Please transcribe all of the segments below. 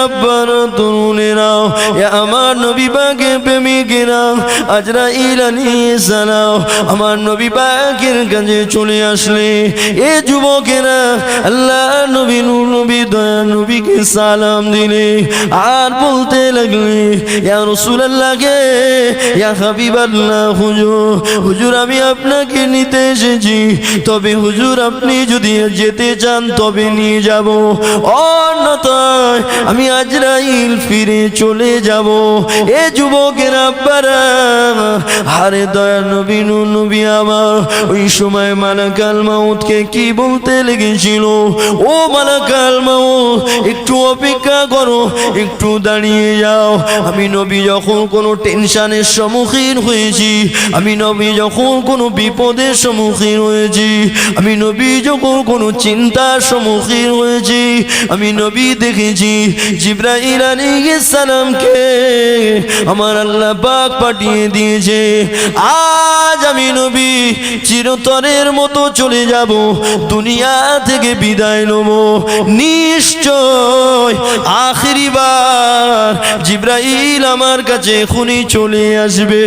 আব্বারা তরুণেরা আমার নবী পাকের প্রেমিকেরা আজরাইল আলাইহিস সালাম আমার নবী পাকের কাছে চলে আসলে এ যুবকেরা আল্লাহ নবী নূর নবী দয়া নবীকে সালাম দিলে আর বলতে লাগলে ইয়া রাসূলুল্লাহ কে ইয়া হাবিবাল্লাহ হুজুর আমি আপনাকে নিতে এসেছি তবে হুজুর আপনি যদি যেতে চান তবে নিয়ে যাব অন্যথায় আমি আজরাইল ফিরে চলে যাব এ যুবকের আব্বারা আরে দয়া নবী নূর নবী আমার ওই সময় মালাকাল মাউতকে কি বলতে লেগেছিল ও মালাকাল মাউত একটু অপেক্ষা করো একটু দাঁড়িয়ে যাও আমি নবী যখন কোনো টেনশনের সম্মুখীন হয়েছি আমি নবী যখন কোনো বিপদের সম্মুখীন হয়েছি আমি নবী যখন কোনো চিন্তার সম্মুখীন হয়েছি আমি নবী দেখেছি জিবরাইল আলাইহিস সালামকে আমার আল্লাহ পাক পাঠিয়ে দিয়েছে আজ আমি নবী চিরতরের মতো চলে যাব দুনিয়া থেকে বিদায় নেব নিশ্চয় আখিরিবার জিবরাইল আমার কাছে এখনই চলে আসবে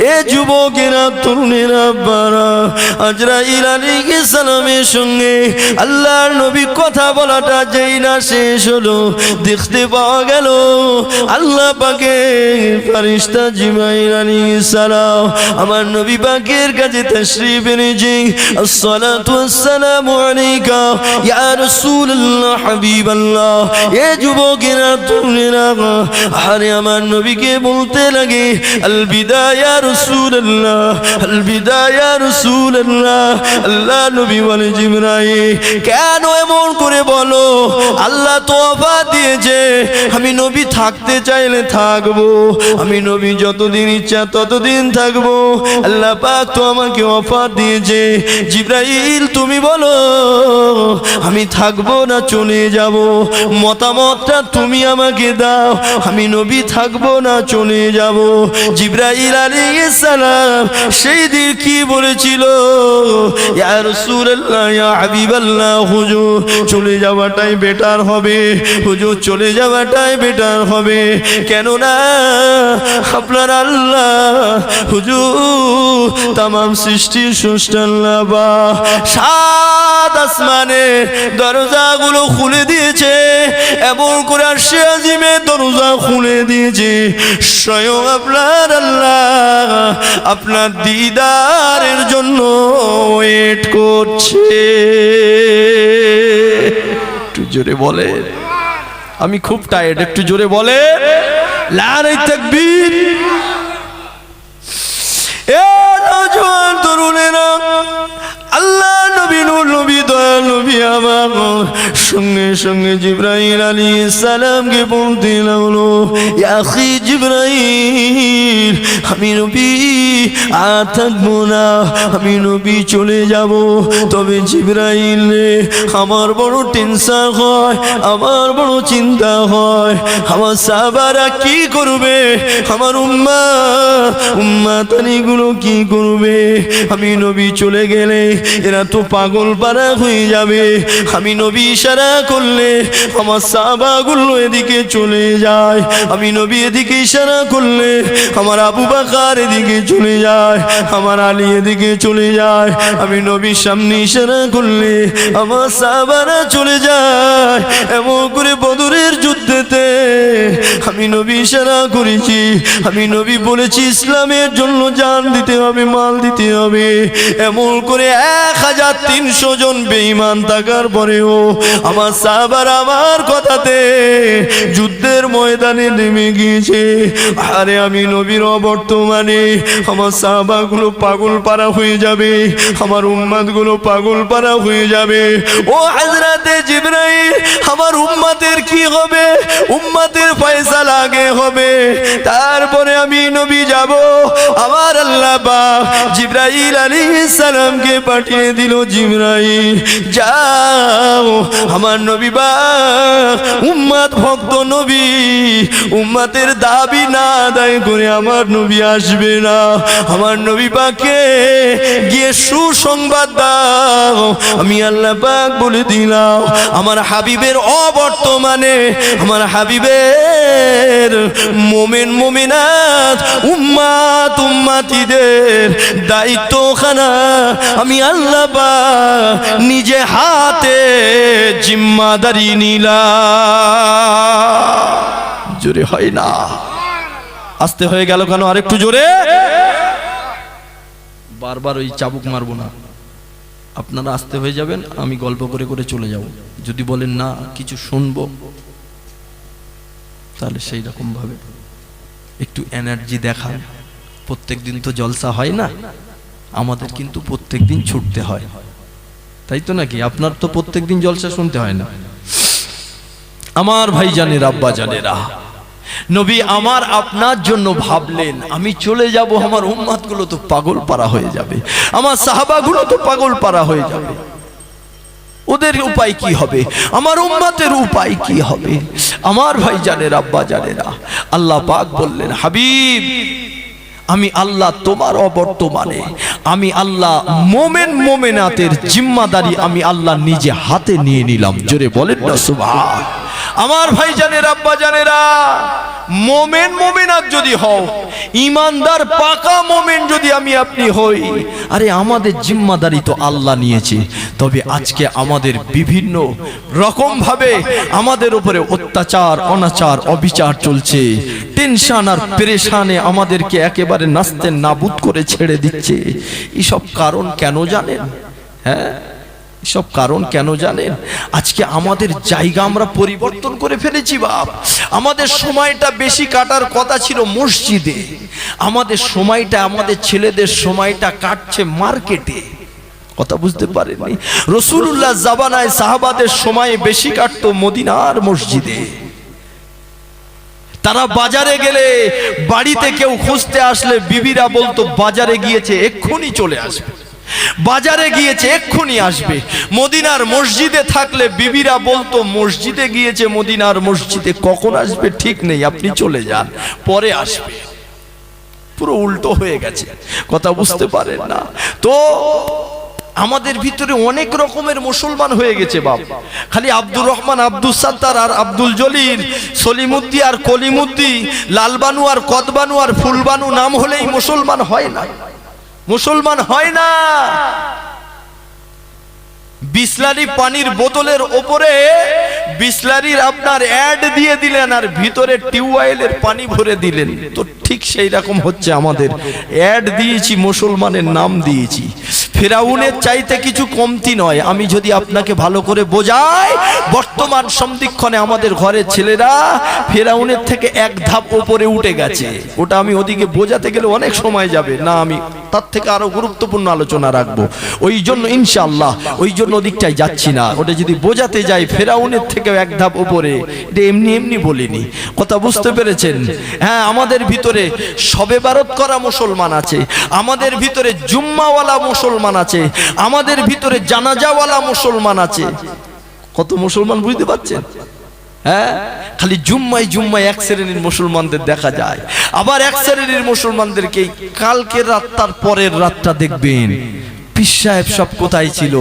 এ যুবকেরা তরুণেরা বারা আজরাইল আলাইহিস সালামের সঙ্গে আল্লাহর নবী কথা বলাটা যেই না শেষ হলো দেখতে পাওয়া গেল আল্লাহ পাকের ফেরেশতা জিবরাইল আলাইহিস সালাম আমার নবী পাকের কাছে তাশরীফ এনেছে আসসালাতু ওয়াসসালামু আলাইকা ইয়া রাসূলুল্লাহ হাবিবাল্লাহ এ যুবকেরা তরুণেরা আরে আমার নবীকে বলতে লাগে আল বিদা ইয়া রাসূলুল্লাহ আল বিদা ইয়া রাসূলুল্লাহ আল্লাহ নবী বলে জিবরাইল কেন এমন করে বলো আল্লাহ তো অফার দিয়েছে আমি নবী থাকতে চাইলে থাকবো আমি নবী যতদিন ইচ্ছা ততদিন থাকবো আল্লাহ পাক তো আমাকে অফার দিয়েছে জিবরাইল তুমি বলো আমি থাকবো না চলে যাব মতামতটা তুমি আমাকে দাও আমি নবী থাকবো না চলে যাব জিবরাইল আলাইহিস সালাম সেই দিন কি বলেছিল ইয়া রাসূলুল্লাহ ইয়া হাবিবাল্লাহ হুজুর চলে যাওয়াটাই বেটার হবে হুজুর চলে যাওয়াটাই বেটার হবে কেন না আপনার আল্লাহ হুজুর तमाम সৃষ্টি স্রষ্টা আল্লাহ বা সাত আসমানের দরজাগুলো খুলে দিয়েছে এবং কোরআন আজিমের দরজা খুলে দিয়েছে স্বয়ং আপনার আল্লাহ আপনার দিদারের জন্য ওয়েট করছে একটু জোরে বলে আমি খুব টায়ার্ড একটু জোরে বলে নারে তাকবীর এ নওজোয়ান তরুণেরা আল্লাহ নবী নূর নবী দয়াল নবী আমার সঙ্গে সঙ্গে জিবরাইল আলাইহিস সালামকে বলতে লাগলো ইয়া আখি জিবরাইল আমি নবী আর থাকবো না আমি নবী চলে যাব তবে জিবরাইল রে আমার বড় টেনশন হয় আমার বড় চিন্তা হয় আমার সাহাবারা কি করবে আমার উম্মাতানিগুলো কি করবে আমি নবী চলে গেলে এরা তো পাগল পারা হয়ে যাবে আমি নবী ইশারা করলে আমার সাহাবাগুলো এদিকে চলে যায় আমি নবী এদিকে ইশারা করলে আমার আবু বকর এদিকে চলে যায় আমার আলী এদিকে চলে যায় আমি নবীর সামনে ইশারা করলে আমার সাহাবারা চলে যায় এমন করে বদরের যুদ্ধেতে আমি নবী ইশারা করেছি আমি নবী বলেছি ইসলামের জন্য জান দিতে হবে মাল দিতে হবে এমন করে 1300 জন বেঈমান থাকার পরেও আমার সাহাবারা আমার কথাতে যুদ্ধের ময়দানে নেমে গিয়েছে আরে আমি নবীর বর্তমানে আমার সাহাবাগুলো পাগল পারা হয়ে যাবে আমার উম্মতগুলো পাগল পারা হয়ে যাবে ও হযরতে জিবরাইল আমার উম্মতের কি হবে উম্মতের ফয়সালা আগে হবে তারপরে আমি নবী যাব আমার আল্লাহ পাক জিবরাইল আলাইহিস সালামকে পাঠিয়ে দিল জিবরাইল যাও আমার নবী বা উম্মত ভক্ত নবী উম্মতের দাবি না আদায় করে আমার নবী আসবে না। আমার নবী পাককে গিয়ে সুসংবাদ দাও, আমি আল্লাহ পাক বলে দিলাম আমার হাবিবের অবর্তমানে আমার হাবিবের মোমেন মোমিনাত উম্মাত উম্মাতিদের দায়িত্বখানা আমি আল্লাহ পাক নিজে হাতে জিম্মাদারি নিলাম। জোরে হয় না, আস্তে হয়ে গেল কেন? আরেকটু জোরে। বারবার ওই চাবুক মারবো না, আপনারা আস্তে হয়ে যাবেন, আমি গল্প করে করে চলে যাব। যদি বলেন না কিছু শুনবো, তাহলে সেই রকম ভাবে একটু এনার্জি দেখান। প্রত্যেক দিন তো জলসা হয় না, আমাদের কিন্তু প্রত্যেক দিন ছুটতে হয়, তাই তো নাকি? আপনার তো প্রত্যেক দিন জলসা শুনতে হয় না। আমার ভাই জানেরা, আব্বা জানেরা, নবী আমার আপনার জন্য ভাবলেন আমি চলে যাব, আমার উম্মত গুলো তো পাগল পারা হয়ে যাবে, আমার সাহাবা গুলো তো পাগল পারা হয়ে যাবে, ওদের উপায় কি হবে, আমার উম্মতের উপায় কি হবে? আমার ভাই জানেরা, আব্বা জানেরা, আল্লাহ পাক বললেন হাবিব আমি আল্লাহ তোমার অবর্তমানে আমি আল্লাহ মোমেন মোমেনাতের জিম্মাদারি আমি আল্লাহ নিজে হাতে নিয়ে নিলাম। জোরে বলেন না সুবহান। আমার ভাই জানেরা, আব্বা জানেরা, মোমেন মোমেনাত যদি হও, ইমানদার পাকা মোমেন যদি আমি আপনি হই, আরে আমাদের জিম্মাদারি তো আল্লাহ নিয়েছে। তবে আজকে আমাদের বিভিন্ন রকম ভাবে আমাদের উপরে অত্যাচার অনাচার অবিচার চলছে, টেনশন আর পেরেশানে আমাদেরকে একেবারে নাস্তে নাবুদ করে ছেড়ে দিচ্ছে। এসব কারণ কেন জানেন? হ্যাঁ, সব কারণ কেন জানেন? আজকে আমাদের জায়গা আমরা পরিবর্তন করে ফেলেছি বাপ। আমাদের সময়টা বেশি কাটার কথা ছিল মসজিদে, আমাদের সময়টা আমাদের ছেলেদের সময়টা কাটছে মার্কেটে। কথা বুঝতে পারেননি? রাসূলুল্লাহ জামানায় সাহাবাদের সময় বেশি কাটতো মদিনার মসজিদে। তারা বাজারে গেলে বাড়িতে কেউ খুঁজতে আসলে বিবিরা বলতো বাজারে গিয়েছে এক্ষুনি চলে আসবে, বাজারে গিয়েছে এক্ষুনি আসবে। মদিনার মসজিদে থাকলে বিবিরা বলতো মসজিদে গিয়েছে, মদিনার মসজিদে কখন আসবে ঠিক নেই, আপনি চলে যান পরে আসবে। পুরো উল্টো হয়ে গেছে, কথা বুঝতে পারেন না তো। আমাদের ভিতরে অনেক রকমের মুসলমান হয়ে গেছে বাপ। খালি আব্দুর রহমান, আব্দুল সাত্তার আর আব্দুল জলিল, সলিমুদ্দি আর কলিমুদ্দি, লালবানু আর কদবানু আর ফুলবানু নাম হলেই মুসলমান হয় না, মুসলমান হয় না। বিসলারি পানির বোতলের ওপরে বিসলারির আপনার অ্যাড দিয়ে দিলেন আর ভিতরে টিউবওয়েলের পানি ভরে দিলেন, তো ঠিক সেই রকম হচ্ছে আমাদের। অ্যাড দিয়েছি, মুসলমানের নাম দিয়েছি। ফেরাউনের চাইতে কিছু কমতি নয়। আমি যদি আপনাকে ভালো করে বোঝাই, বর্তমান সন্ধিক্ষণে আমাদের ঘরের ছেলেরা ফেরাউনের থেকে এক ধাপ উপরে উঠে গেছে। ওটা আমি ওদিকে বোঝাতে গেলে অনেক সময় যাবে না, আমি তার থেকে আরো গুরুত্বপূর্ণ আলোচনা রাখবো। ওই জন্য ইনশাআল্লাহ ওই জন্য ওদিকটাই যাচ্ছি না। ওটা যদি বোঝাতে যাই ফেরাউনের থেকে এক ধাপ উপরে, এটা এমনি এমনি বলিনি, কথা বুঝতে পেরেছেন? হ্যাঁ, আমাদের ভিতরে শবে বারত করা মুসলমান আছে, আমাদের ভিতরে জুম্মাওয়ালা মুসলমান আছে, আমাদের ভিতরে জানাজাওয়ালা মুসলমান আছে। কত মুসলমান বুঝতে পারছেন? হ্যাঁ, খালি জুম্মায় জুম্মায় এক শ্রেণীর মুসলমানদের দেখা যায়, আবার এক শ্রেণীর মুসলমানদেরকে কালকের রাত তার পরের রাতটা দেখবেন পীর সাহেব সব কোথায় ছিল।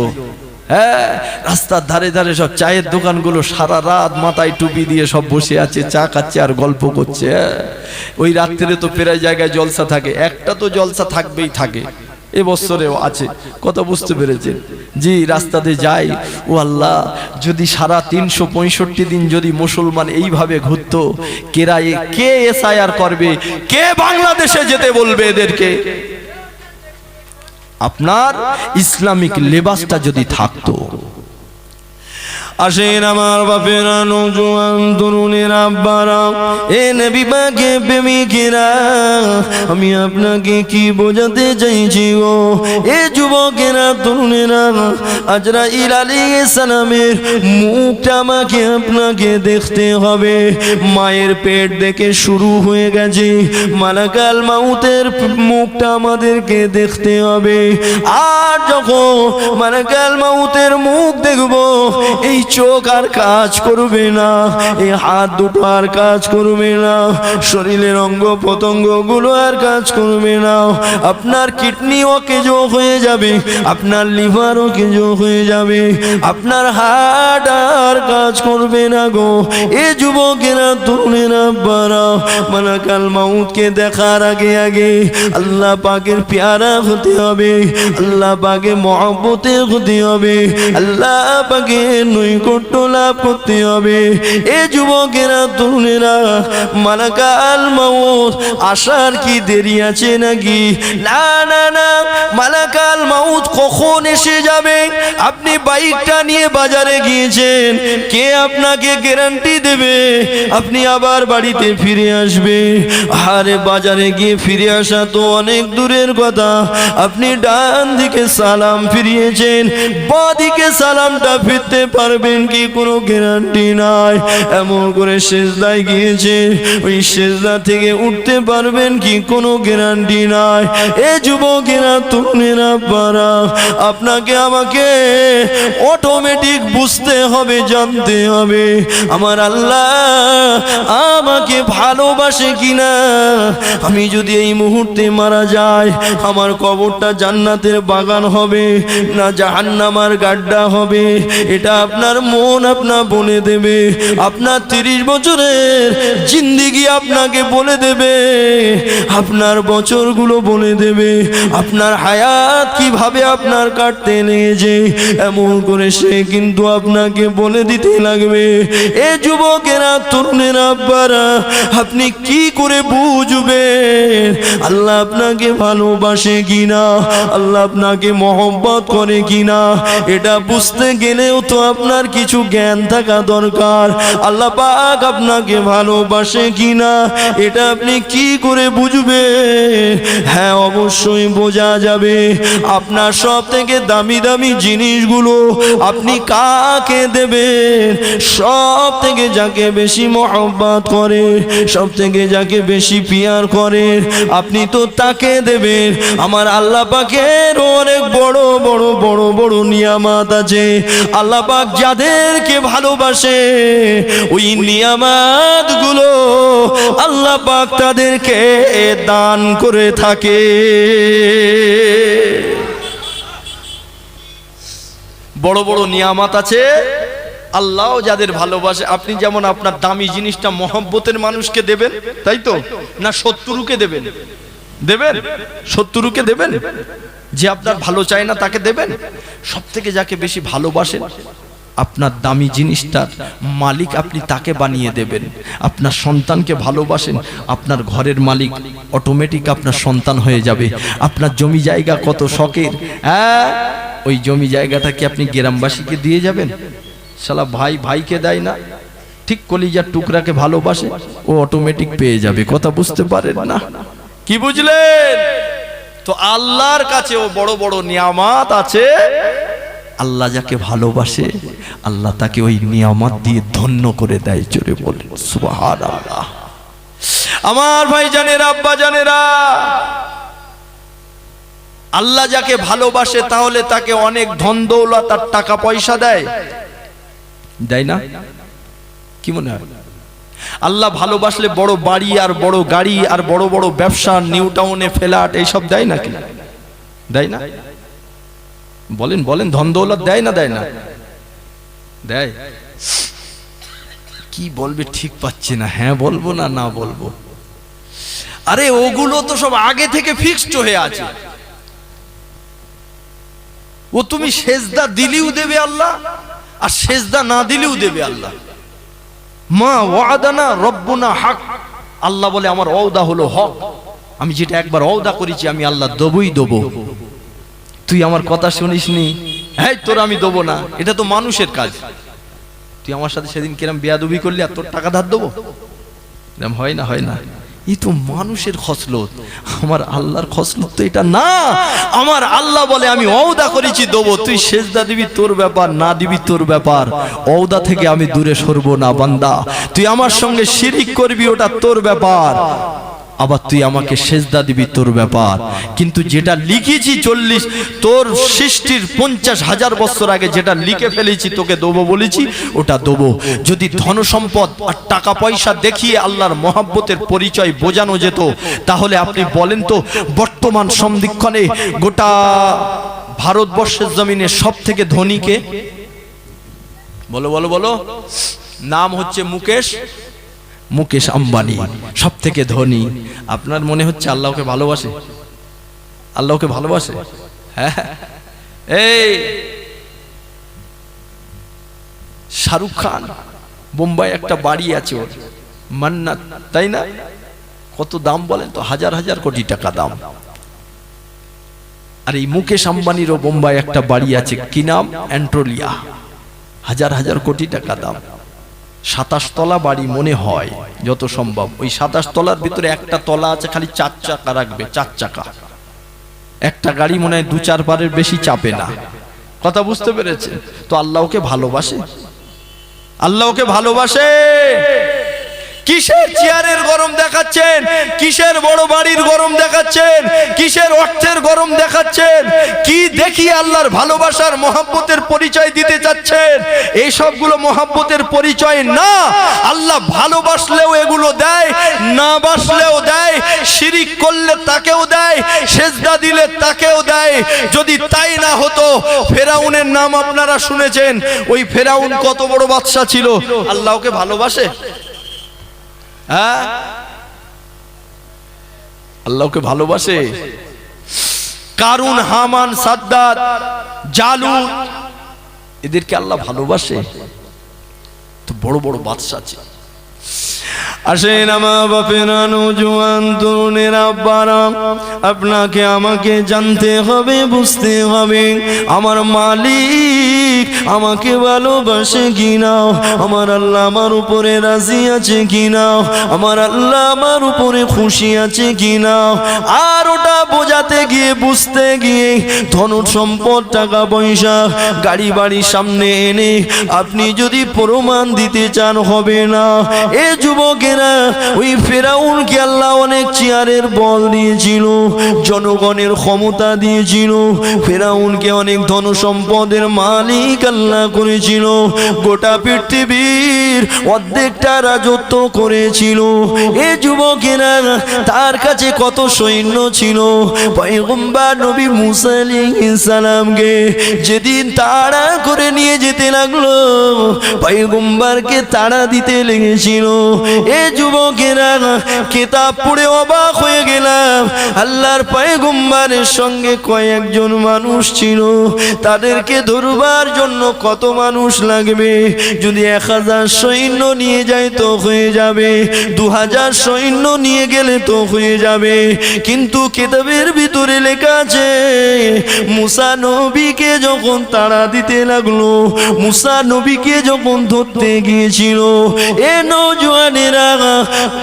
হ্যাঁ, রাস্তার ধারে ধারে সব চায়ের দোকানগুলো সারা রাত মাথায় টুপি দিয়ে সব বসে আছে, চা খাচ্ছে আর গল্প করছে। ওই রাত্রে তো প্রায় জায়গায় জলসা থাকে, একটা তো জলসা থাকবেই থাকে, এবছরেও আছে, কথা বুঝতে পেরেছেন? জি, রাস্তাতে যাই, ও আল্লাহ, যদি সারা 365 দিন যদি মুসলমান এইভাবে ঘুরতো, কে এসআইআর করবে, কে বাংলাদেশে যেতে বলবে এদেরকে? আপনার ইসলামিক লেবাসটা যদি থাকতো। আসেন আমার বাপেরা, নওজোয়ান তরুণেরা, আব্বারা, এ নবী পাকের প্রেমিকেরা, আমি আপনাকে কি বোঝাতে চাইছি গো? এ যুবকেরা, তরুণেরা, আজরাইল আলাইহিস সালামের মুখটা আমাকে আপনাকে দেখতে হবে। মায়ের পেট থেকে শুরু হয়ে গেছে, মালাকাল মাউতের মুখটা আমাদেরকে দেখতে হবে। আর যখন মালাকাল মাউতের মুখ দেখবো, এই চোখ আর কাজ করবে না, এই হাত দুটো আর কাজ করবে না, শরীরের অঙ্গ প্রত্যঙ্গগুলো আর কাজ করবে না, আপনার কিডনি অকেজো হয়ে যাবে, আপনার লিভার অকেজো হয়ে যাবে, আপনার হার্ট আর কাজ করবে না গো। এ যুবকেরা তরুণেরা বারা, মালাকাল মাউতকে দেখার আগে আগে আল্লাহ পাকের পেয়ারা হতে হবে, আল্লাহ পাকের মহব্বতে হতে হবে, আল্লাহ পাকের নৈকট্য লাভ করতে হবে। এ যুবকেরা তরুণেরা, মালাকাল মাউত আসার কি দেরি আছে নাকি? না না না, মালাকাল মাউত কখন এসে যাবে? আপনি বাইকটা নিয়ে বাজারে গিয়েছেন, কে আপনাকে গ্যারান্টি দেবে আপনি আবার বাড়িতে ফিরে আসবে? আরে বাজারে গিয়ে ফিরে আসা তো অনেক দূরের কথা, আপনি ডান দিকে সালাম ফিরিয়েছেন, বাঁ দিকে সালামটা ফিরতে পারবেন কি কোনো গ্যারান্টি নাই। এমন করে সেজদায় গিয়েছে, ওই সেজদা থেকে উঠতে পারবেন কি কোনো গ্যারান্টি নাই। এ যুবকেরা তরুণেরা পারা, আপনাকে আমাকে অটোমেটিক বুঝতে হবে, জানতে হবে আমার আল্লাহ আমাকে ভালোবাসে কিনা। আমি যদি এই মুহূর্তে মারা যাই, আমার কবরটা জান্নাতের বাগান হবে না জাহান্নামের গাড্ডা হবে, এটা আপনার মন আপনার বলে দেবে। আপনার 30 বছরের জিন্দেগি আপনাকে বলে দেবে, আপনার বছরগুলো বলে দেবে, আপনার হায়াত কিভাবে আপনার কাটতে লেগেছে, এমন করে সে কিন্তু আপনাকে বলে দিতে লাগবে। এ যুবকেরা তরুণেরা আব্বারা, আপনি কি করে বুঝবেন আল্লাহ আপনাকে ভালোবাসে কিনা, আল্লাহ আপনাকে মহব্বত করে কিনা? এটা বুঝতে গেলেও তো আপনার কিছু জ্ঞান থাকা দরকার। আল্লাহ পাক আপনাকে ভালোবাসে কিনা এটা আপনি কি করে বুঝবেন? হ্যাঁ, অবশ্যই বোঝা যাবে। আপনার সব থেকে দামি দামি জিনিসগুলো আপনি কাকে দেবেন? সব থেকে যাকে বেশি মহব্বত করে, সব থেকে যাকে বেশি পিয়ার করে, আপনি তো তাকে দেবেন। আমার আল্লাহ পাকের অনেক বড় বড় বড় বড় নিয়ামত আছে। আল্লাহ পাক যাদেরকে ভালোবাসে, ওই নিয়ামত গুলো আল্লাহ পাক তাদেরকে দান করে থাকে। বড় বড় নিয়ামত আছে, আল্লাহ যাদের ভালোবাসে। আপনি যেমন আপনার দামি জিনিসটা মহব্বতের মানুষকে দেবেন, তাই তো? না শত্রুকে দেবেন? দেবেন শত্রুকে দেবেন, যে আপনার ভালো চায় না তাকে দেবেন। সব থেকে যাকে বেশি ভালোবাসেন, আপনার দামি জিনিসটার মালিক আপনি তাকে বানিয়ে দেবেন। আপনার সন্তানকে ভালোবাসেন, আপনার ঘরের মালিক অটোমেটিক আপনার সন্তান হয়ে যাবে। আপনার জমি জায়গা কত শখের, হ্যাঁ, ওই জমি জায়গাটা কি আপনি গ্রামবাসীকে দিয়ে যাবেন? শালা ভাই ভাইকে দেয় না, ঠিক কলিজার টুকরাকে ভালোবাসে, ও অটোমেটিক পেয়ে যাবে। কথা বুঝতে পারেন না? কি বুঝলেন? তো আল্লাহর কাছেও বড় বড় নিয়ামত আছে। আল্লাহ যাকে ভালোবাসে, আল্লাহ তাকে ওই নিয়ামত দিয়ে ধন্য করে দেয়। জোরে বলেন সুবহানাল্লাহ। আমার ভাই জানেরা, আব্বা জানেরা, আল্লাহ যাকে ভালোবাসে তাহলে তাকে অনেক ধন দৌলত আর টাকা পয়সা দেয়, দেয় না? কি মনে হয়? আল্লাহ ভালোবাসলে বড় বাড়ি আর বড় গাড়ি আর বড় বড় ব্যবসা, নিউ টাউনে ফ্ল্যাট এইসব দেয় নাকি? দেয় না? বলেন বলেন, ধন দৌলত দেয় না দেয় না? দেয়। কি বলবে ঠিক পাচ্ছে না, হ্যাঁ বলবো না না বলবো? আরে ওগুলো তো সব আগে থেকে ফিক্সড হয়ে আছে। ও তুমি সেজদা দিলেও দেবে আল্লাহ, আর সেজদা না দিলেও দেবে আল্লাহ। মা ওয়াদানা রব্বুনা হক, আল্লাহ বলে আমার ওয়াদা হলো হক। আমি যেটা একবার ওয়াদা করেছি আমি আল্লাহ দেবই দেবো। তুই আমার কথা শুনিসনি, হ্যাঁ তোর আমি দেবো না, এটা তো মানুষের কাজ। তুই আমার সাথে সেদিন কিরম বেয়াদবি করলি আর তোর টাকা ধার দেবো, এরকম হয় না? হয় না? এই তো মানুষের খসলত, আমার আল্লাহর খসলত তো এটা না। আমার আল্লাহ বলে আমি ওয়াদা করেছি দেবো, তুই সেজদা দিবি তোর ব্যাপার, না দিবি তোর ব্যাপার। ওয়াদা থেকে আমি দূরে সরবো না বান্দা। তুই আমার সঙ্গে শিরিক করবি, ওটা তোর ব্যাপার। আবার তুই আমাকে সেজদা দিবি, তোর ব্যাপার। কিন্তু যেটা লিখেছি 40 তোর সৃষ্টির 50,000 বছর আগে যেটা লিখে ফেলেছি তোকে দেবো বলেছি, ওটা দেবো। যদি ধন সম্পদ আর টাকা পয়সা দেখিয়ে আল্লাহর মহব্বতের পরিচয় বোঝানো যেত, তাহলে আপনি বলেন তো বর্তমান সন্ধিক্ষণে গোটা ভারতবর্ষের জমিনে সব থেকে ধনীকে বলো বলো বলো, নাম হচ্ছে মুকেশ আম্বানি, সব থেকে ধনী। আপনার মনে হচ্ছে আল্লাহকে ভালোবাসে? আল্লাহকে ভালোবাসে? হ্যাঁ। এই শাহরুখ খান বোম্বাই একটা বাড়ি আছে ওর, মান্নাত, তাই না? কত দাম বলেন তো? 1000 কোটি টাকা দাম। আর এই মুকেশ আম্বানিরও বোম্বাই একটা বাড়ি আছে, কি নাম? অ্যান্ট্রোলিয়া, 1000 কোটি টাকা দাম। 27 তলা বাড়ি মনে হয় যত সম্ভব। ওই 27 তলার ভিতরে একটা তলা আছে খালি 4 চাকা রাখবে, 4 চাকা। একটা গাড়ি মনে হয় 2-4 বারের বেশি চাপে না। কথা বুঝতে পেরেছে তো? আল্লাহকে ভালোবাসে? আল্লাহকে ভালোবাসে? কিসের চেয়ারের গরম দেখাচ্ছেন? কিসের বড় বাড়ির গরম দেখাচ্ছেন? কিসের অর্থের গরম দেখাচ্ছেন? কি দেখিয়ে আল্লাহর ভালোবাসার মহব্বতের পরিচয় দিতে চাচ্ছেন? এই সবগুলো মহব্বতের পরিচয় না। আল্লাহ ভালোবাসলেও এগুলো দেয়, না বাসলেও দেয়। শিরিক করলে তাকেও দেয়, সেজদা দিলে তাকেও দেয়। যদি তাই না হতো, ফেরাউনের নাম আপনারা শুনেছেন। ওই ফেরাউন কত বড় বাদশা ছিল, আল্লাহকে ভালোবাসে? হ্যাঁ, আল্লাহকে ভালোবাসে? কারুন, হামান, সাদ্দাত, জালুত, এদেরকে আল্লাহ ভালোবাসে? তো বড় বড় বাদশা ছিল। আসেন আমার বাপেরা, নওজোয়ান তরুণেরা, আব্বারা, আপনাকে আমাকে জানতে হবে, বুঝতে হবে আমার মালিক আমাকে ভালোবাসে কিনা, আমার আল্লাহ আমার উপরে রাজি আছে কিনা, আমার আল্লাহ আমার উপরে খুশি আছে কিনা। আর ওটা বোঝাতে গিয়ে, বুঝতে গিয়ে ধন সম্পদ, টাকা পয়সা, গাড়ি বাড়ি সামনে এনে আপনি যদি প্রমাণ দিতে চান, হবে না। এ যুবকের ওই ফেরাউনকে আল্লাহ অনেক চেয়ারের বল দিয়েছিল, জনগণের ক্ষমতা দিয়েছিল, ফেরাউনকে অনেক ধন সম্পদের মালিক আল্লাহ করেছিল, গোটা পৃথিবীর অর্ধেকটা রাজত্ব করেছিল। এ যুবকেরা তার কাছে কত সৈন্য ছিল। পয়গম্বর নবী মুসা আলাইহিস সালামকে যেদিন তাড়া করে নিয়ে যেতে লাগলো, পয়গম্বরকে তাড়া দিতে লেগেছিল। এ যুবকেরা কিতাব পড়ে অবাক হয়ে গেলাম। আল্লাহর পয়গম্বরের সঙ্গে কয়েকজন মানুষ ছিল, তাদেরকে ধরবার জন্য কত মানুষ লাগবে? যদি 1000 সৈন্য নিয়ে যায় তো হয়ে যাবে, 2000 সৈন্য নিয়ে গেলে তো হয়ে যাবে। কিন্তু কিতাবের ভিতরে লেখা আছে, মুসা নবীকে যখন তাড়া দিতে লাগলো, মুসা নবীকে যখন ধরতে গিয়েছিল, এ নওজোয়ানেরা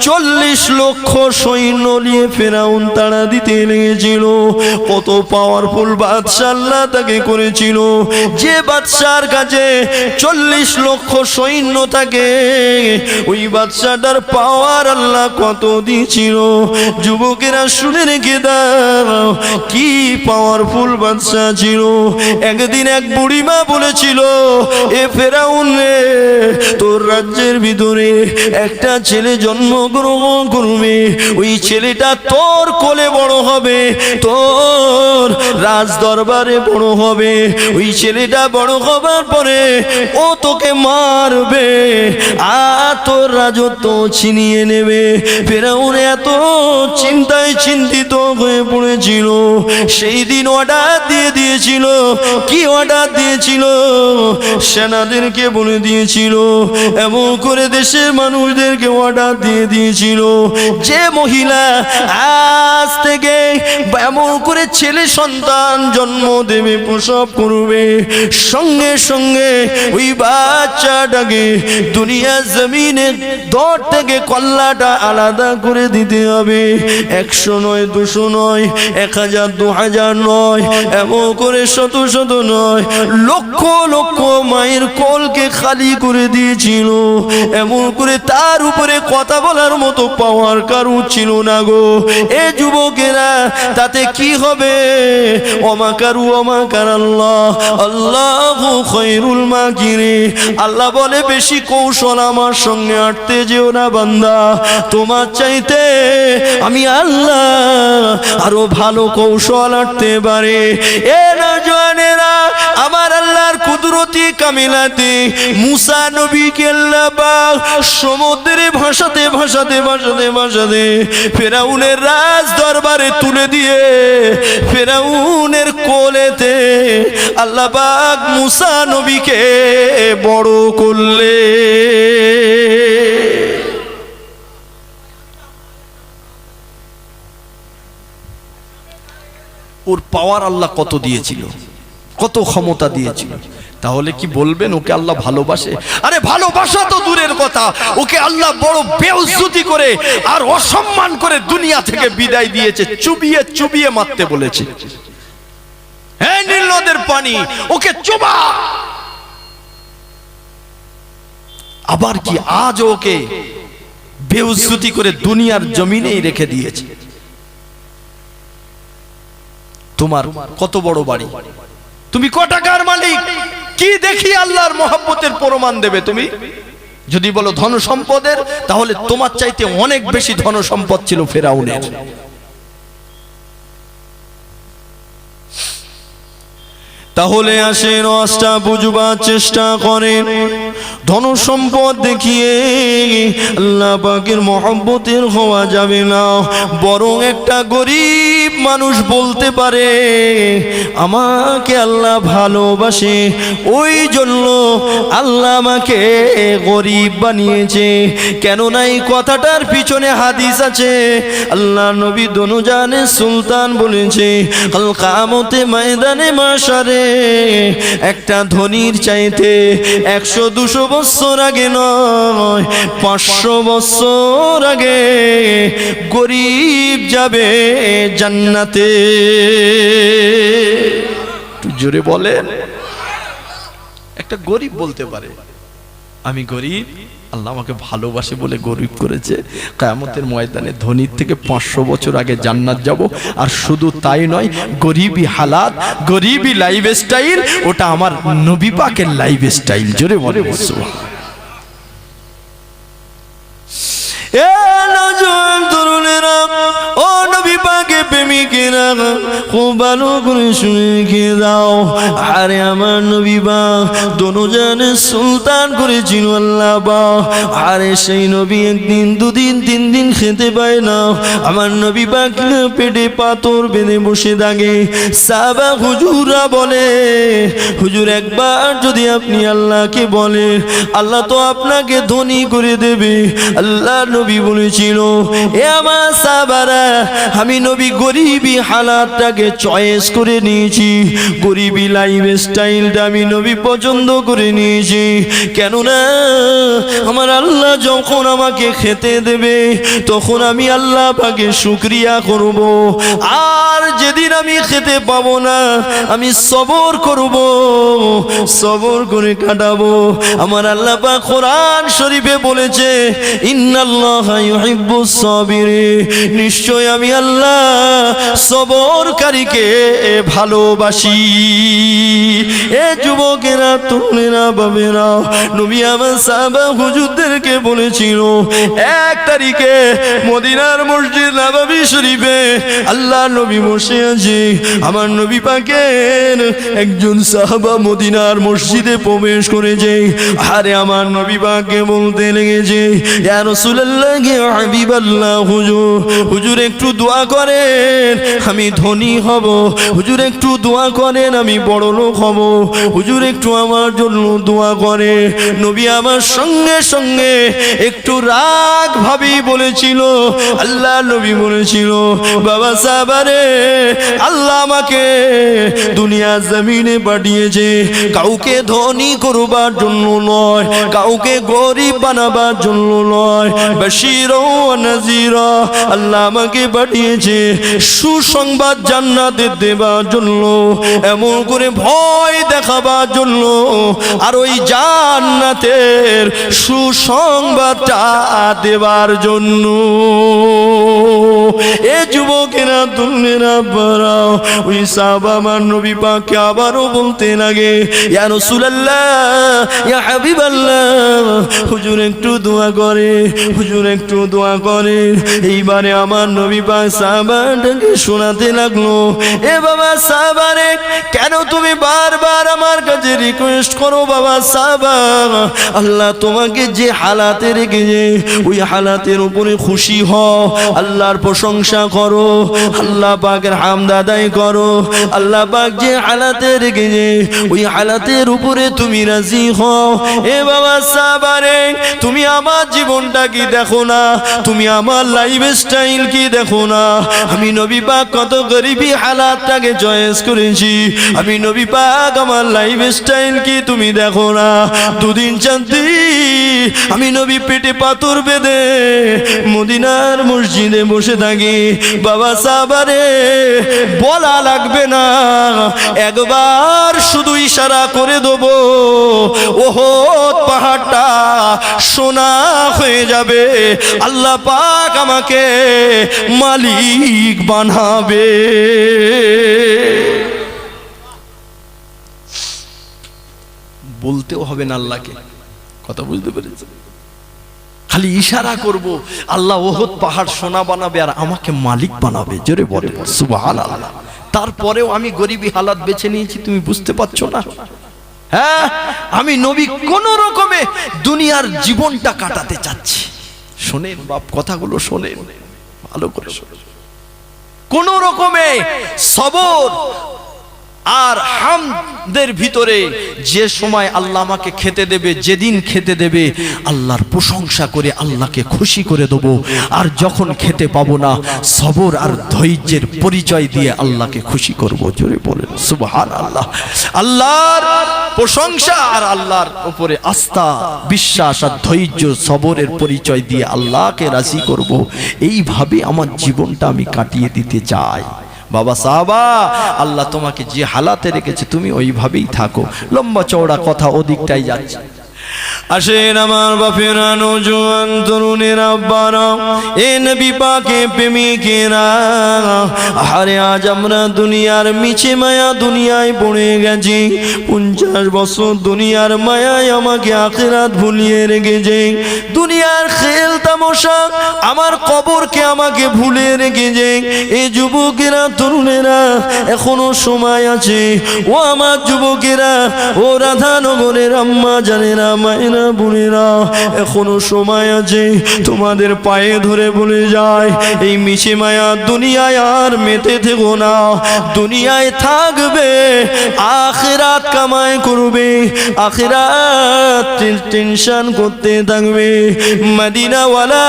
40 লক্ষ সৈন্য নিয়ে ফেরাউন তাড়া দিতে লেগেছিল। কত পাওয়ারফুল বাদশা আল্লাহ তাকে করেছিল। যে বাদশার কাছে 40 লক্ষ সৈন্য থাকে, ওই বাদশাটার পাওয়ার আল্লাহ কত দিয়েছিল। যুবকেরা শুনে রেখে দাও, কি পাওয়ারফুল বাদশা ছিল। একদিন এক বুড়িমা বলেছিল, এ ফেরাউন রে, তোর রাজ্যের ভিতরে একটা ছেলে জন্মগ্রহণ করবে, ওই ছেলেটা তোর কোলে বড় হবে, তোর রাজ দরবারে বড় হবে। ওই ছেলেটা বড় হবার পরে ও তোকে মারবে আর তোর রাজত্ব ছিনিয়ে নেবে। ফেরাউন এত চিন্তায় চিন্তিত হয়ে পড়েছিল। সেই দিন অর্ডার দিয়ে দিয়েছিল। কি অর্ডার দিয়েছিল? সেনাদেরকে বলে দিয়েছিল, এমন করে দেশের মানুষদেরকে অর্ডার দিয়ে দিয়েছিল, যে মহিলা আজ থেকে এমন করে ছেলে সন্তান জন্ম দেবে, প্রসব করবে, সঙ্গে সঙ্গে সঙ্গে ওই বাচ্চাটাকে দুনিয়া জমিনে দর থেকে কল্লাটা আলাদা করে দিতে হবে। 100 নয়, 200 নয়, 1000 2000 নয়, এমন করে শত শত নয়, লক্ষ লক্ষ মায়ের কোলকে খালি করে দিয়েছিল। এমন করে তার উপরে কথা বলার মতো পাওয়ার কারো ছিল না গো। এ যুবকেরা, তাতে কি হবে? ওমাকারু ওমাকার আল্লাহ, আল্লাহু খায়রুল মাকিরিন। আল্লাহ বলে বেশি কৌশল আমার সঙ্গে আটতে যেও না বান্দা, তোমার চাইতে আমি আল্লাহ আরো ভালো কৌশল আটতে পারে। এ নওজওয়ানেরা, আমার আল্লাহর কুদরতি কামিলাতে মুসা নবীকে আল্লাহ পাক সমুদ্রে ভাসাতে ভাসাতে ভাসাতে ভাসাতে ফেরাউনের রাজ দরবারে তুলে দিয়ে ফেরাউনের কোলেতে আল্লাহ পাক মুসা নবীকে বড় করলে। ওর পাওয়ার আল্লাহ কত দিয়েছিল, কত ক্ষমতা দিয়েছিল। তাহলে কি বলবেন ওকে আল্লাহ ভালোবাসে? আরে ভালোবাসা তো দূরের কথা, ওকে আল্লাহ বড় বেইজ্জতি করে আর অসম্মান করে দুনিয়া থেকে বিদায় দিয়েছে, চুবিয়ে চুবিয়ে মারতে বলেছে। হ্যাঁ, নীল নদের পানি, ওকে চুবা। আবার কি আজ ওকে বেইজ্জতি করে দুনিয়ার জমিনেই রেখে দিয়েছে। তোমার কত বড় বাড়ি, তুমি ক টাকার মালিক, কি দেখি আল্লাহর মহব্বতের প্রমাণ দেবে তুমি? যদি বলো ধন সম্পদের, তাহলে তোমার চাইতে অনেক বেশি ধন সম্পদ ছিল ফেরাউনের। তাহলে আসেন, আজটা বুঝবার চেষ্টা করেন। ধন সম্পদ দেখিয়ে আল্লাহ পাকের মহব্বতের হওয়া যাবে না, বরং একটা গরিব মানুষ বলতে পারে আমাকে আল্লাহ ভালোবাসে, ওই জন্য আল্লাহ আমাকে গরিব বানিয়েছে। কেননা এই কথাটার পিছনে হাদিস আছে। আল্লাহ নবী দনুজানে সুলতান বলেছে, কাল কিয়ামতে ময়দানে মাশারে একটা ধনীর চাইতে 100-200 বছর আগে নয়, 500 বছর আগে গরিব যাবে জান্নাতে। জোরে বলেন। একটা গরিব বলতে পারে আমি গরিব, আল্লাহ আমাকে ভালোবাসে বলে গরিব করেছে। কিয়ামতের ময়দানে ধনীর থেকে 500 বছর আগে জান্নাত যাব। আর শুধু তাই নয়, গরিবি হালাত, গরিবি লাইফ স্টাইল, ওটা আমার নবী পাকের লাইফ স্টাইল। জোরে বলে সুবহানাল্লাহ। এ নওজোয়ান তরুণেরা, ও নবী পাকের প্রেমিকেরা, খুব ভালো করে শুনে রেখে দাও। আরে আমার নবী পাক দনুজানে সুলতান করেছিল আল্লাহ পাক। আরে সেই নবী একদিন, দুদিন, 3 দিন খেতে পায় না। আমার নবী পাক পেটে পাথর বেঁধে বসে থাকে। সাহাবা হুজুররা বলে, হুজুর একবার যদি আপনি আল্লাহকে বলেন, আল্লাহ তো আপনাকে ধনী করে দেবে। আল্লাহ নবী বলেছিল, এ আমার সাহাবারা, আমি নবী গরিবি হালাতটাকে চয়েস করে নিয়েছি, গরিবি লাইফ স্টাইলটা আমি নবী পছন্দ করে নিয়েছি। কেননা আমার আল্লাহ যখন আমাকে খেতে দেবে, তখন আমি আল্লাহ পাকে শুকরিয়া করব। আর যেদিন আমি খেতে পাবো না, আমি সবর করব, সবর করে কাটাবো। আমার আল্লাহ পাক কোরআন শরীফে বলেছে, ইন্নাল্লাহা ইউহিব্বুস সাবিরিন, নিশ্চয় আমি আল্লাহ সবরকারীকে ভালোবাসি। এ যুবকেরা, তরুণেরা, বাবেরা, নবী আমার সাহাবা হুজুরদেরকে বলেছিল, 1 তারিখে মদিনার মসজিদ নববী শরীফে আল্লাহ নবী বসে আছে। আমার নবী পাকের একজন সাহাবা মদিনার মসজিদে প্রবেশ করেছে। আরে আমার নবী পাককে বলতে লেগেছে, ইয়া রাসূলুল্লাহ, ইয়া হাবিবাল্লাহ, হুজুর একটু দোয়া করে করেন আমি ধনী হব, হুজুর একটু দোয়া করেন আমি বড় লোক হব, হুজুর একটু আমার জন্য দোয়া করে। নবী আমার সঙ্গে সঙ্গে একটু রাগ ভাবি বলেছিল, আল্লাহ নবী বলেছিল, বাবা সাহাবারে, আল্লাহ আমাকে দুনিয়া জমিনে পাঠিয়েছে কাউকে ধনী করবার জন্য নয়, কাউকে গরিব বানাবার জন্য নয়, বাশীরা ওয়া নাযীরা, আল্লাহ আমাকে পাঠিয়েছে সুসংবাদ জান্নাতের দেবার জন্য, এমন করে ভয় দেখাবার জন্য, আর ওই জান্নাতের সুসংবাদটা দেবার জন্য। এ যুবকেরা তুলনেরা বাড়াও, ওই সাহাবা আমার নবী পাককে আবারও বলতে লাগে, ইয়া রাসূলুল্লাহ, ইয়া হাবিবাল্লাহ, হুজুর একটু দোয়া করে, হুজুর একটু দোয়া করে। এইবারে আমার নবী পাক সাহাবাটাকে শোনাতে লাগলো, এ বাবা সাহাবারে, কেন তুমি বারবার আমার কাছে রিকোয়েস্ট করো? বাবা সাহাবা, আল্লাহ তোমাকে যে হালাতে রেখেছে ওই হালাতের উপরে খুশি হও, আল্লাহর প্রশংসা করো, আল্লাহ পাকের হামদ আদায় করো। আল্লাহ পাক যে হালাতে রেখেছে ওই হালাতের উপরে তুমি রাজি হও। এ বাবা সাহাবারে, তুমি আমার জীবনটা কি দেখো না? তুমি আমার লাইফ স্টাইল কি দেখো না? আমি নবী পাক কত গরিবী হালাতটাকে চয়েস করেছি, আমি নবী পাক আমার লাইফ স্টাইল কি তুমি দেখো না? দুদিন চাঁদি আমি নবী পেটে পাথর বেঁধে মদিনার মসজিদে বসে থাকি। বাবা সাহাবারে, বলা লাগবে না, একবার শুধু ইশারা করে দেবো, ওহদ পাহাড়টা সোনা হয়ে যাবে, আল্লাহ পাক আমাকে মালিক বানাবে। বলতেও হবে না আল্লাহকে, কথা বুঝতে পেরেছেন? খালি ইশারা করব, আল্লাহ ওহদ পাহাড় সোনা বানাবে আর আমাকে মালিক বানাবে। জোরে বলে সুবহানাল্লাহ। তারপরেও আমি গরিবী হালাত বেছে নিয়েছি, তুমি বুঝতে পারছো না? হ্যাঁ, আমি নবী কোন রকমে দুনিয়ার জীবনটা কাটাতে চাচ্ছি। শোনেন বাপ, কথাগুলো শোনেন ভালো করে, শোনেন। কোন রকমে সবর আর হামদের ভিতরে যে সময় আল্লাহ আমাকে খেতে দেবে, যেদিন খেতে দেবে আল্লাহর প্রশংসা করে আল্লাহকে খুশি করে দেব। আর যখন খেতে পাবো না, সবর আর ধৈর্যের পরিচয় দিয়ে আল্লাহকে খুশি করব। জোরে বলেন সুবহানাল্লাহ। আল্লাহর প্রশংসা আর আল্লাহর উপরে আস্থা, বিশ্বাস আর ধৈর্য, সবরের পরিচয় দিয়ে আল্লাহকে রাজি করব। এইভাবে আমার জীবনটা আমি কাটিয়ে দিতে চাই। বাবা সাহাবা, আল্লাহ তোমাকে যে হালাতে রেখেছে তুমি ওইভাবেই থাকো। লম্বা চওড়া কথা ওদিকটাই যাচ্ছে। আসেন আমার বাপেরা, নওজোয়ান তরুণেরা, আব্বারা, এ নবী পাকে প্রেমিকেরা, আরে আজ আমরা দুনিয়ার মিছে মায়া দুনিয়ায় পড়ে গেছি। 50 বছর দুনিয়ার মায়ায় আমাকে আখিরাত ভুলিয়ে রেখেছে। দুনিয়ার খেল তামাশা আমার কবরকে আমাকে ভুলে রেখেছে। এই যুবকেরা তরুণেরা, এখনো সময় আছে। ও আমার যুবকেরা, ও রাধানগরের আম্মা জানেরা, মায়েরা, বোনেরা, এখনো সময় আছে। তোমাদের পায়ে ধরে বলে যায়, এই মিছে মায়া দুনিয়ায় আর মেতে থেকো না। দুনিয়ায় থাকবে, আখিরাত কামাই করবে, আখিরাত টেনশন করতে থাকবে। মদিনাওয়ালা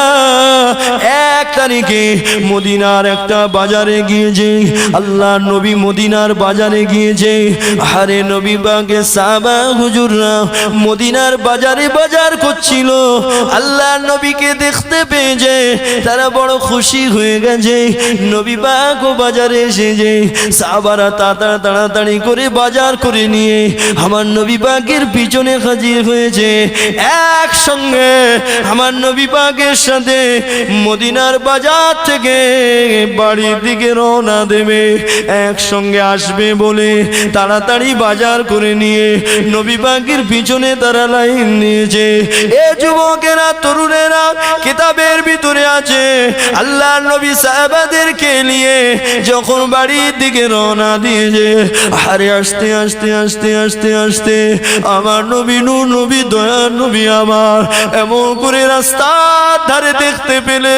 1 তারিখে মদিনার একটা বাজারে গিয়েছে। আল্লাহ নবী মদিনার বাজারে গিয়েছে। আরে নবী পাকে সাহাবা হুজুররা মদিনার বাজারে বাজার করছিল। আল্লাহ নবীকে দেখতে পেয়েছে, তারা বড় খুশি হয়ে গেছে। নবী পাক বাজারে এসেছে। সাহাবারা তাড়াতাড়ি করে বাজার করে নিয়ে আমার নবী পাকের পিছনে হাজির হয়েছে। একসঙ্গে আমার নবী পাকের সাথে মদিনার বাজার থেকে বাড়ির দিকে রওনা দেবে, একসঙ্গে আসবে বলে তাড়াতাড়ি বাজার করে নিয়ে নবী পাকের পিছনে তারা লাইন নিয়েছে। এ যুবকেরা তরুণেরা, কিতাবের ভিতরে আছে আল্লাহ নবী সাহাবাদেরকে নিয়ে যখন বাড়ির দিকে রওনা দিয়েছে, আরে আস্তে আস্তে আস্তে আস্তে আস্তে আমার নবী, নূর নবী, দয়ার নবী আমার এমন করে রাস্তার ধারে দেখতে পেলে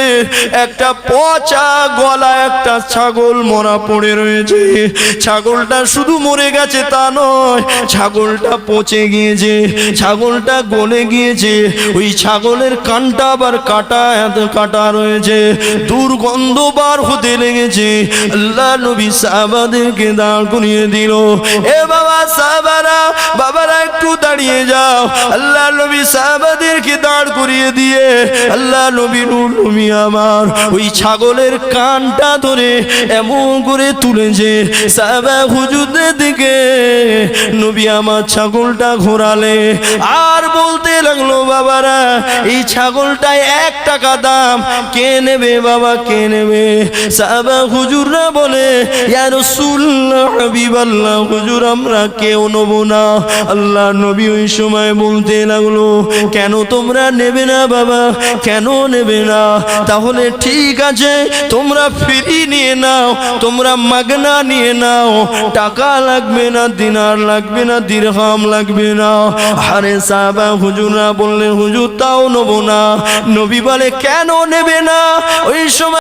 একটা পচা গলা একটা ছাগল মরা পড়ে রয়েছে। ছাগলটা শুধু মরে গেছে তা নয়, ছাগলটা পচে গিয়েছে, ছাগলটা গলে গিয়েছে। ওই ছাগলের কানটা আবার কাটা, এত কাটা রয়েছে, দুর্গন্ধ বার হতে লেগেছে। আল্লাহ নবী সাহাবাদেরকে দাঁড় করিয়ে দিল। এ বাবা সাহাবারা, বাবারা একটু দাঁড়িয়ে যাও। আল্লাহ নবী সাহাবাদেরকে দাঁড় করিয়ে দিয়ে আল্লাহ নবী নূর নবী আমার ওই ছাগলের কানটা ধরে এমন করে তুলেছে, সাহাবা হুজুরদের দিকে নবী আমার ছাগলটা ঘোরালে আর বলতে লাগলো, বাবারা এই ছাগলটায় 1 টাকা দাম, কে নেবে বাবা, কে নেবে? সাহাবা হুজুররা বলে, ইয়া রাসূলুল্লাহ হাবিবাল্লাহ, হুজুর আমরা কেউ নেব না। আল্লাহ নবী ওই সময় বলতে লাগলো, কেন তোমরা নেবে না বাবা, কেন নেবে না? তাহলে ঠিক আছে, তোমরা ফ্রি নিয়ে নাও, তোমরা মাগনা নিয়ে নাও, টাকা লাগবে না, দিনার লাগবে না, দিরহাম লাগবে না। আরে সাহাবা হুজুররা বললেন, হুজুর তাও নেব না। নবী বলে, কেন নেবে না? ওই সময়